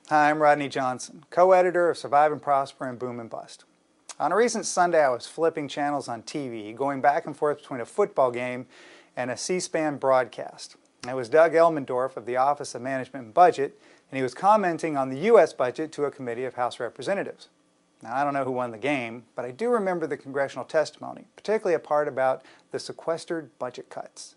Hi, I'm Rodney Johnson, co-editor of Survive and Prosper and Boom and Bust. On a recent Sunday, I was flipping channels on TV, going back and forth between a football game and a C-SPAN broadcast. It was Doug Elmendorf of the Office of Management and Budget, and he was commenting on the U.S. budget to a committee of House Representatives. Now, I don't know who won the game, but I do remember the congressional testimony, particularly a part about the sequestered budget cuts.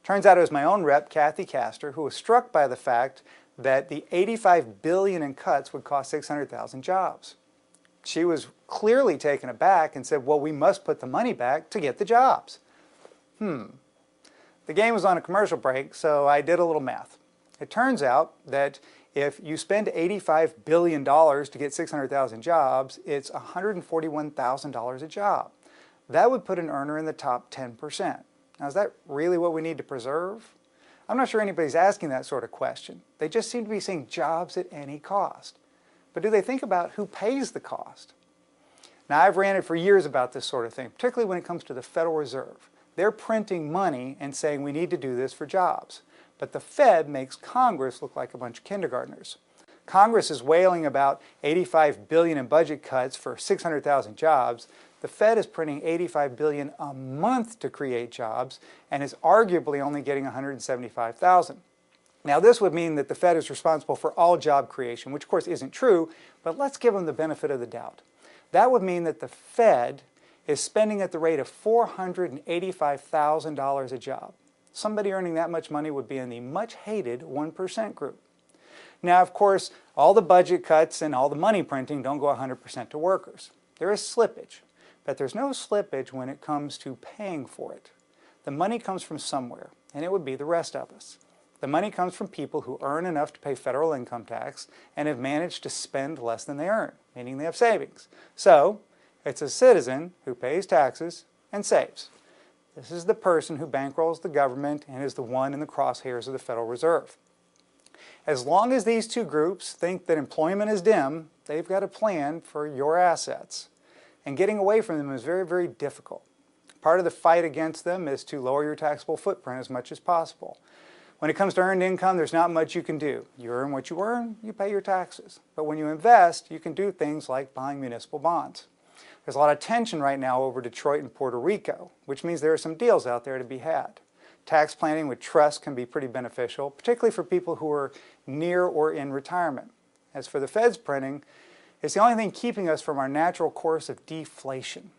Turns out it was my own rep, Kathy Castor, who was struck by the fact that the $85 billion in cuts would cost 600,000 jobs. She was clearly taken aback and said, well, we must put the money back to get the jobs. The game was on a commercial break, so I did a little math. It turns out that if you spend $85 billion to get 600,000 jobs, it's $141,000 a job. That would put an earner in the top 10%. Now, is that really what we need to preserve? I'm not sure anybody's asking that sort of question. They just seem to be saying jobs at any cost. But do they think about who pays the cost? Now, I've ranted for years about this sort of thing, particularly when it comes to the Federal Reserve. They're printing money and saying we need to do this for jobs. But the Fed makes Congress look like a bunch of kindergartners. Congress is wailing about $85 billion in budget cuts for 600,000 jobs. The Fed is printing $85 billion a month to create jobs and is arguably only getting 175,000. Now, this would mean that the Fed is responsible for all job creation, which of course isn't true, but let's give them the benefit of the doubt. That would mean that the Fed is spending at the rate of $485,000 a job. Somebody earning that much money would be in the much hated 1% group. Now, of course, all the budget cuts and all the money printing don't go 100% to workers. There is slippage, but there's no slippage when it comes to paying for it. The money comes from somewhere, and it would be the rest of us. The money comes from people who earn enough to pay federal income tax and have managed to spend less than they earn, meaning they have savings. So, it's a citizen who pays taxes and saves. This is the person who bankrolls the government and is the one in the crosshairs of the Federal Reserve. As long as these two groups think that employment is dim, they've got a plan for your assets. And getting away from them is very, very difficult. Part of the fight against them is to lower your taxable footprint as much as possible. When it comes to earned income, there's not much you can do. You earn what you earn, you pay your taxes. But when you invest, you can do things like buying municipal bonds. There's a lot of tension right now over Detroit and Puerto Rico, which means there are some deals out there to be had. Tax planning with trusts can be pretty beneficial, particularly for people who are near or in retirement. As for the Fed's printing, it's the only thing keeping us from our natural course of deflation.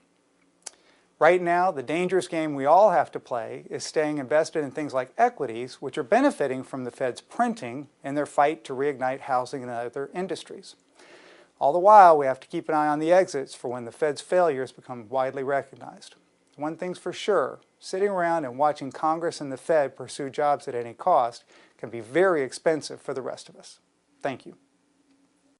Right now, the dangerous game we all have to play is staying invested in things like equities, which are benefiting from the Fed's printing in their fight to reignite housing and other industries. All the while, we have to keep an eye on the exits for when the Fed's failures become widely recognized. One thing's for sure, sitting around and watching Congress and the Fed pursue jobs at any cost can be very expensive for the rest of us. Thank you.